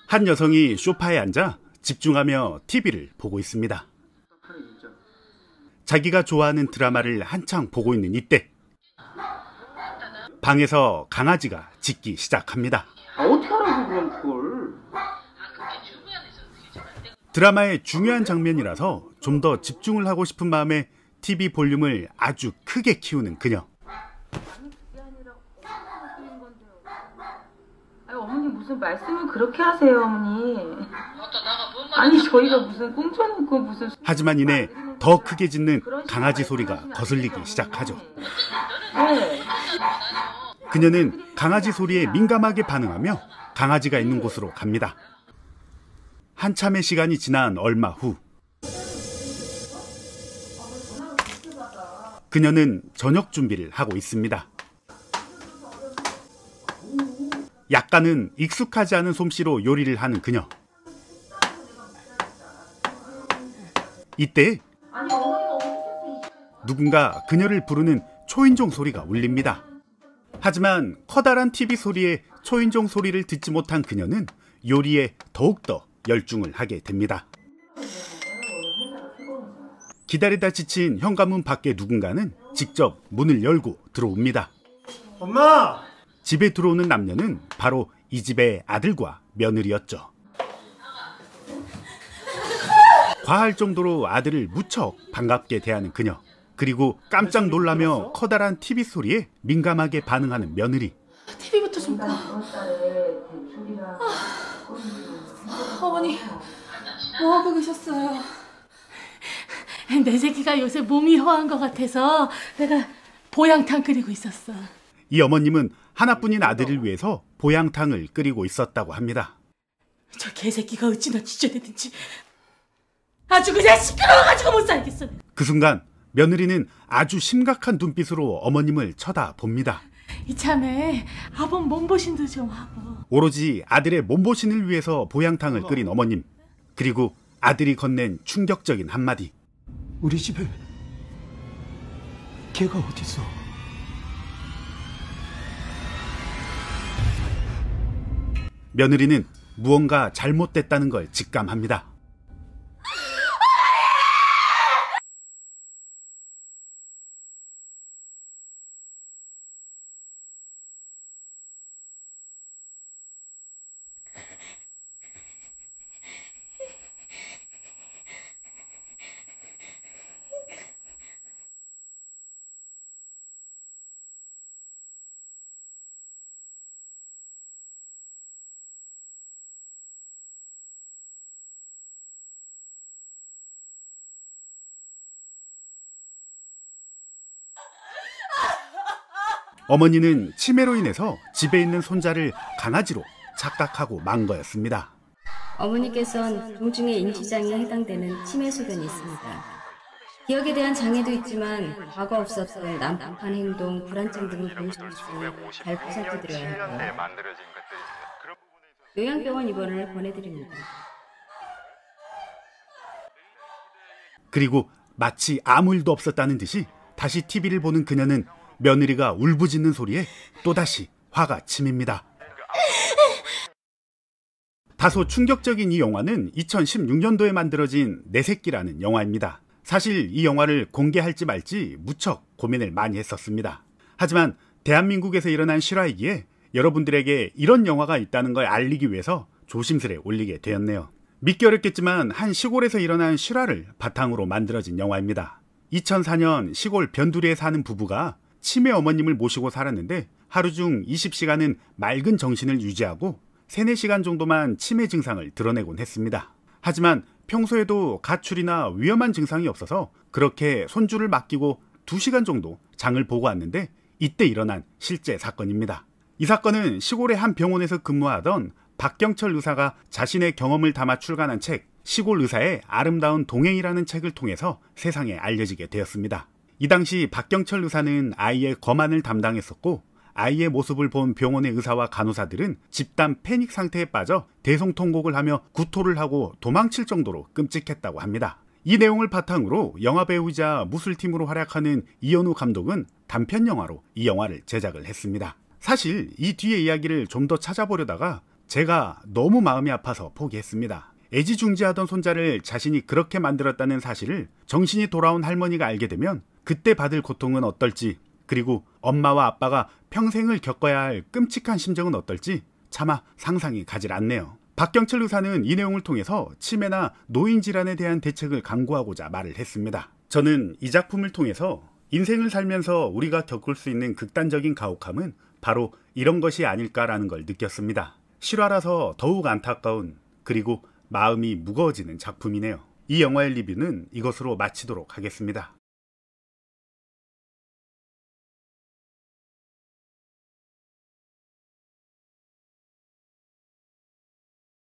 한 여성이 소파에 앉아 집중하며 TV를 보고 있습니다. 자기가 좋아하는 드라마를 한창 보고 있는 이때 방에서 강아지가 짖기 시작합니다. 어떻게 하라고 그럼 그걸. 드라마의 중요한 장면이라서 좀 더 집중을 하고 싶은 마음에 TV 볼륨을 아주 크게 키우는 그녀. 어머니 무슨 말씀을 그렇게 하세요, 어머니. 아니 저희가 무슨 꽁쳐놓고 무슨. 하지만 이내 더 크게 짖는 강아지 소리가 거슬리기 시작하죠. 네. 그녀는 강아지 소리에 민감하게 반응하며 강아지가 있는 곳으로 갑니다. 한참의 시간이 지난 얼마 후 그녀는 저녁 준비를 하고 있습니다. 약간은 익숙하지 않은 솜씨로 요리를 하는 그녀. 이때 누군가 그녀를 부르는 초인종 소리가 울립니다. 하지만 커다란 TV 소리에 초인종 소리를 듣지 못한 그녀는 요리에 더욱더 열중을 하게 됩니다. 기다리다 지친 현관문 밖에 누군가는 직접 문을 열고 들어옵니다. 엄마! 집에 들어오는 남녀는 바로 이 집의 아들과 며느리였죠. 과할 정도로 아들을 무척 반갑게 대하는 그녀. 그리고 깜짝 놀라며 커다란 TV 소리에 민감하게 반응하는 며느리. TV부터 좀 꺼. 어머니, 뭐하고 계셨어요? 내 새끼가 요새 몸이 허한 것 같아서 내가 보양탕 끓이고 있었어. 이 어머님은 하나뿐인 아들을 위해서 보양탕을 끓이고 있었다고 합니다. 저 개새끼가 어찌나 지저대든지 아주 그냥 시끄러워가지고 못 살겠어. 그 순간 며느리는 아주 심각한 눈빛으로 어머님을 쳐다봅니다. 이참에 아범 몸보신도 좀 하고. 오로지 아들의 몸보신을 위해서 보양탕을 끓인 어머님. 그리고 아들이 건넨 충격적인 한마디. 우리 집에 걔가 어딨어? 며느리는 무언가 잘못됐다는 걸 직감합니다. 어머니는 치매로 인해서 집에 있는 손자를 강아지로 착각하고 만 거였습니다. 어머니께서는 동중의 인지장애에 해당되는 치매 소견이 있습니다. 기억에 대한 장애도 있지만 과거 없었던 난폭한 행동, 불안증 등을 보실 수 있으니 잘 보살펴드려야 하고요. 요양병원 입원을 권해드립니다. 그리고 마치 아무 일도 없었다는 듯이 다시 TV를 보는 그녀는 며느리가 울부짖는 소리에 또다시 화가 치밉니다. 다소 충격적인 이 영화는 2016년도에 만들어진 내 새끼라는 영화입니다. 사실 이 영화를 공개할지 말지 무척 고민을 많이 했었습니다. 하지만 대한민국에서 일어난 실화이기에 여러분들에게 이런 영화가 있다는 걸 알리기 위해서 조심스레 올리게 되었네요. 믿기 어렵겠지만 한 시골에서 일어난 실화를 바탕으로 만들어진 영화입니다. 2004년 시골 변두리에 사는 부부가 치매 어머님을 모시고 살았는데 하루 중 20시간은 맑은 정신을 유지하고 3, 4시간 정도만 치매 증상을 드러내곤 했습니다. 하지만 평소에도 가출이나 위험한 증상이 없어서 그렇게 손주를 맡기고 2시간 정도 장을 보고 왔는데 이때 일어난 실제 사건입니다. 이 사건은 시골의 한 병원에서 근무하던 박경철 의사가 자신의 경험을 담아 출간한 책 시골 의사의 아름다운 동행이라는 책을 통해서 세상에 알려지게 되었습니다. 이 당시 박경철 의사는 아이의 검안을 담당했었고 아이의 모습을 본 병원의 의사와 간호사들은 집단 패닉 상태에 빠져 대성통곡을 하며 구토를 하고 도망칠 정도로 끔찍했다고 합니다. 이 내용을 바탕으로 영화배우이자 무술팀으로 활약하는 이현우 감독은 단편영화로 이 영화를 제작을 했습니다. 사실 이 뒤의 이야기를 좀 더 찾아보려다가 제가 너무 마음이 아파서 포기했습니다. 애지중지하던 손자를 자신이 그렇게 만들었다는 사실을 정신이 돌아온 할머니가 알게 되면 그때 받을 고통은 어떨지, 그리고 엄마와 아빠가 평생을 겪어야 할 끔찍한 심정은 어떨지 차마 상상이 가질 않네요. 박경철 의사는 이 내용을 통해서 치매나 노인 질환에 대한 대책을 강구하고자 말을 했습니다. 저는 이 작품을 통해서 인생을 살면서 우리가 겪을 수 있는 극단적인 가혹함은 바로 이런 것이 아닐까라는 걸 느꼈습니다. 실화라서 더욱 안타까운, 그리고 마음이 무거워지는 작품이네요. 이 영화의 리뷰는 이것으로 마치도록 하겠습니다.